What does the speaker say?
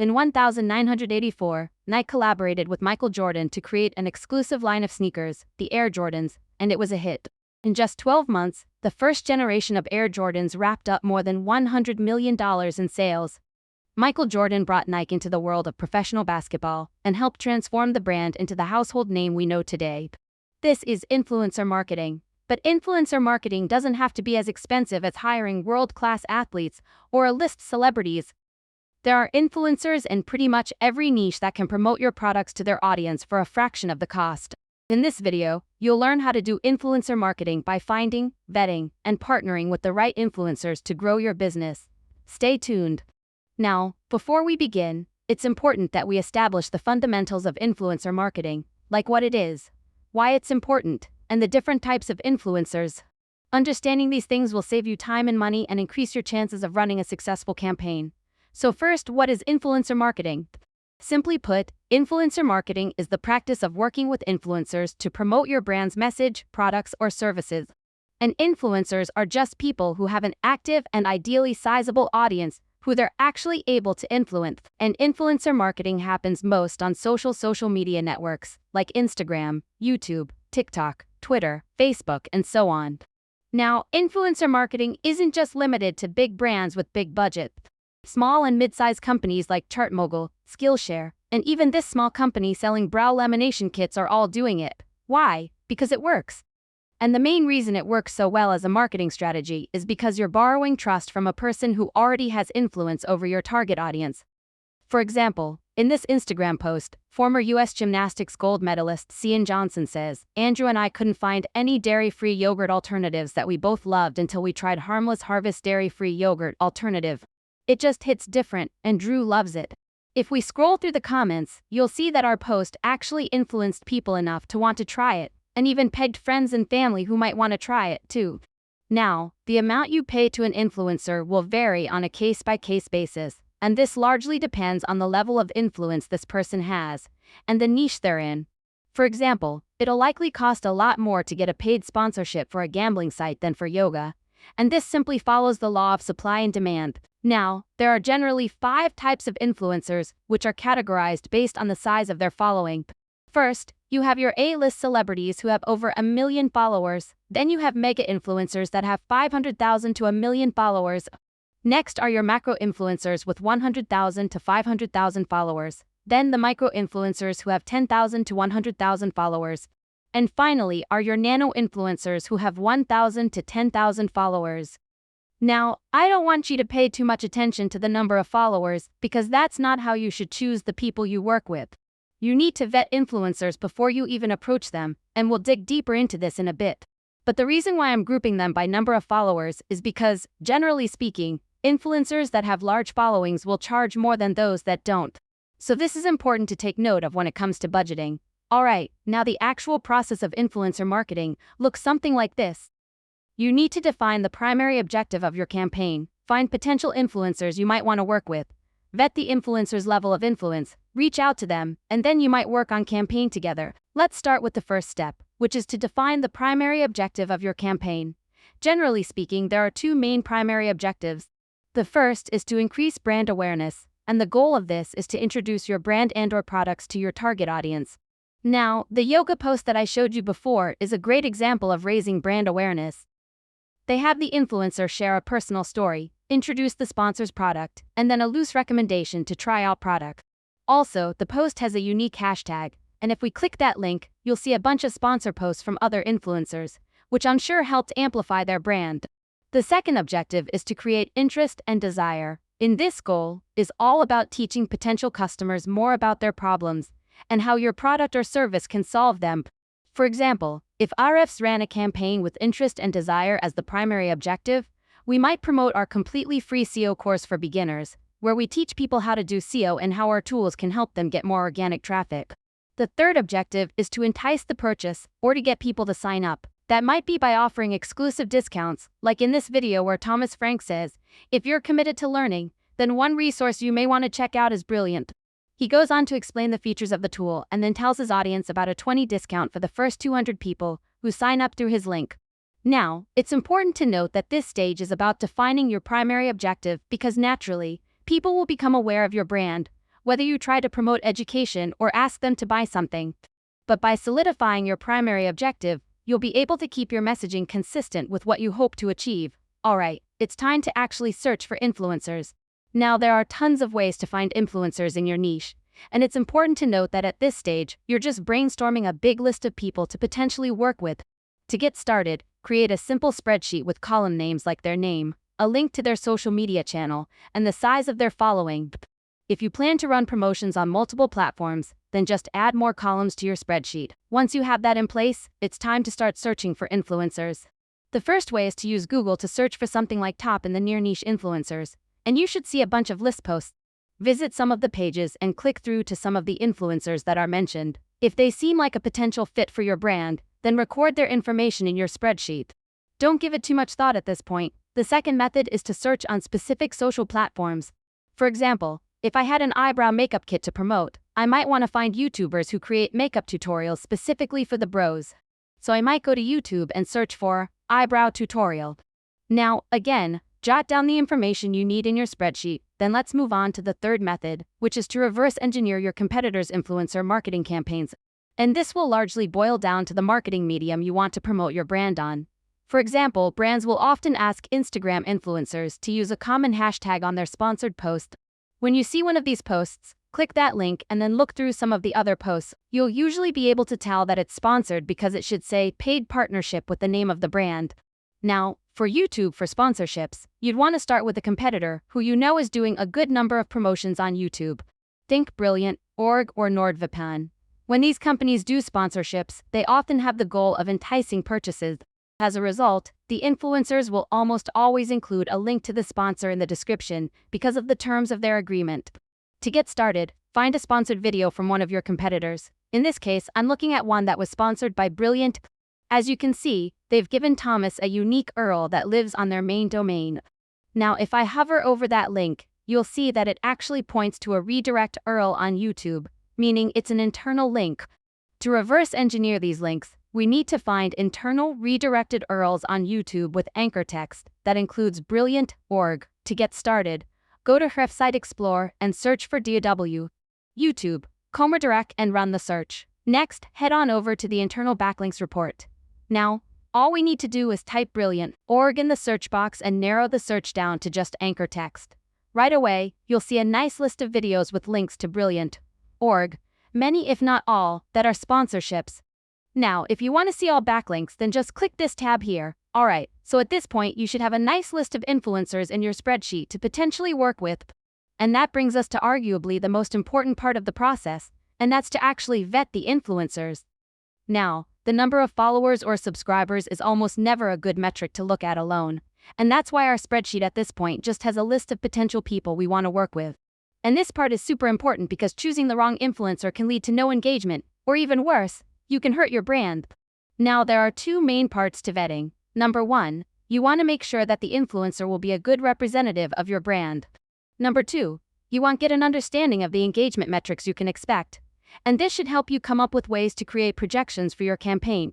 In 1984, Nike collaborated with Michael Jordan to create an exclusive line of sneakers, the Air Jordans, and it was a hit. In just 12 months, the first generation of Air Jordans wrapped up more than $100 million in sales. Michael Jordan brought Nike into the world of professional basketball and helped transform the brand into the household name we know today. This is influencer marketing. But influencer marketing doesn't have to be as expensive as hiring world-class athletes or A-list celebrities. There are influencers in pretty much every niche that can promote your products to their audience for a fraction of the cost. In this video, you'll learn how to do influencer marketing by finding, vetting, and partnering with the right influencers to grow your business. Stay tuned. Now, before we begin, it's important that we establish the fundamentals of influencer marketing, like what it is, why it's important, and the different types of influencers. Understanding these things will save you time and money and increase your chances of running a successful campaign. So first, what is influencer marketing? Simply put, influencer marketing is the practice of working with influencers to promote your brand's message, products, or services. And influencers are just people who have an active and ideally sizable audience who they're actually able to influence. And influencer marketing happens most on social media networks like Instagram, YouTube, TikTok, Twitter, Facebook, and so on. Now, influencer marketing isn't just limited to big brands with big budgets. Small and mid-sized companies like ChartMogul, Skillshare, and even this small company selling brow lamination kits are all doing it. Why? Because it works. And the main reason it works so well as a marketing strategy is because you're borrowing trust from a person who already has influence over your target audience. For example, in this Instagram post, former U.S. gymnastics gold medalist Cian Johnson says, "Andrew and I couldn't find any dairy-free yogurt alternatives that we both loved until we tried Harmless Harvest dairy-free yogurt alternative. It just hits different, and Drew loves it." If we scroll through the comments, you'll see that our post actually influenced people enough to want to try it, and even pegged friends and family who might want to try it too. Now, the amount you pay to an influencer will vary on a case-by-case basis, and this largely depends on the level of influence this person has, and the niche they're in. For example, it'll likely cost a lot more to get a paid sponsorship for a gambling site than for yoga, and this simply follows the law of supply and demand. Now, there are generally 5 types of influencers, which are categorized based on the size of their following. First, you have your A-list celebrities who have over 1 million followers. Then you have mega influencers that have 500,000 to 1 million followers. Next are your macro influencers with 100,000 to 500,000 followers. Then the micro influencers who have 10,000 to 100,000 followers. And finally are your nano influencers who have 1,000 to 10,000 followers. Now, I don't want you to pay too much attention to the number of followers because that's not how you should choose the people you work with. You need to vet influencers before you even approach them, and we'll dig deeper into this in a bit. But the reason why I'm grouping them by number of followers is because, generally speaking, influencers that have large followings will charge more than those that don't. So this is important to take note of when it comes to budgeting. Alright, now the actual process of influencer marketing looks something like this. You need to define the primary objective of your campaign, find potential influencers you might want to work with, vet the influencer's level of influence, reach out to them, and then you might work on campaign together. Let's start with the first step, which is to define the primary objective of your campaign. Generally speaking, there are 2 main primary objectives. The first is to increase brand awareness, and the goal of this is to introduce your brand and/or products to your target audience. Now, the yoga post that I showed you before is a great example of raising brand awareness. They have the influencer share a personal story, introduce the sponsor's product, and then a loose recommendation to try out product. Also, the post has a unique hashtag, and if we click that link, you'll see a bunch of sponsor posts from other influencers, which I'm sure helped amplify their brand. The second objective is to create interest and desire. In this goal is all about teaching potential customers more about their problems and how your product or service can solve them. For example, if RFs ran a campaign with interest and desire as the primary objective, we might promote our completely free SEO course for beginners, where we teach people how to do SEO and how our tools can help them get more organic traffic. The third objective is to entice the purchase or to get people to sign up. That might be by offering exclusive discounts, like in this video where Thomas Frank says, "If you're committed to learning, then one resource you may want to check out is Brilliant." He goes on to explain the features of the tool and then tells his audience about a 20% discount for the first 200 people who sign up through his link. Now, it's important to note that this stage is about defining your primary objective because naturally, people will become aware of your brand, whether you try to promote education or ask them to buy something. But by solidifying your primary objective, you'll be able to keep your messaging consistent with what you hope to achieve. Alright, it's time to actually search for influencers. Now, there are tons of ways to find influencers in your niche, and it's important to note that at this stage, you're just brainstorming a big list of people to potentially work with. To get started, create a simple spreadsheet with column names like their name, a link to their social media channel, and the size of their following. If you plan to run promotions on multiple platforms, then just add more columns to your spreadsheet. Once you have that in place, it's time to start searching for influencers. The first way is to use Google to search for something like top in the near niche influencers, and you should see a bunch of list posts. Visit some of the pages and click through to some of the influencers that are mentioned. If they seem like a potential fit for your brand, then record their information in your spreadsheet. Don't give it too much thought at this point. The second method is to search on specific social platforms. For example, if I had an eyebrow makeup kit to promote, I might want to find YouTubers who create makeup tutorials specifically for the bros. So I might go to YouTube and search for eyebrow tutorial. Now, again, jot down the information you need in your spreadsheet. Then let's move on to the third method, which is to reverse engineer your competitors' influencer marketing campaigns. And this will largely boil down to the marketing medium you want to promote your brand on. For example, brands will often ask Instagram influencers to use a common hashtag on their sponsored post. When you see one of these posts, click that link and then look through some of the other posts. You'll usually be able to tell that it's sponsored because it should say paid partnership with the name of the brand. Now, for YouTube for sponsorships, you'd want to start with a competitor who you know is doing a good number of promotions on YouTube. Think Brilliant, Org, or NordVPN. When these companies do sponsorships, they often have the goal of enticing purchases. As a result, the influencers will almost always include a link to the sponsor in the description because of the terms of their agreement. To get started, find a sponsored video from one of your competitors. In this case, I'm looking at one that was sponsored by Brilliant. As you can see, they've given Thomas a unique URL that lives on their main domain. Now, if I hover over that link, you'll see that it actually points to a redirect URL on YouTube, meaning it's an internal link. To reverse engineer these links, we need to find internal redirected URLs on YouTube with anchor text that includes Brilliant.org. To get started, go to Href Site Explorer and search for DAW, YouTube, Comerdirect and run the search. Next, head on over to the internal backlinks report. Now, all we need to do is type Brilliant.org in the search box and narrow the search down to just anchor text. Right away, you'll see a nice list of videos with links to Brilliant.org, many if not all, that are sponsorships. Now, if you want to see all backlinks, then just click this tab here. Alright, so at this point you should have a nice list of influencers in your spreadsheet to potentially work with. And that brings us to arguably the most important part of the process, and that's to actually vet the influencers. Now, the number of followers or subscribers is almost never a good metric to look at alone, and that's why our spreadsheet at this point just has a list of potential people we want to work with. And this part is super important because choosing the wrong influencer can lead to no engagement, or even worse, you can hurt your brand. Now, there are two main parts to vetting. Number 1, you want to make sure that the influencer will be a good representative of your brand. Number 2, you want to get an understanding of the engagement metrics you can expect. And this should help you come up with ways to create projections for your campaign.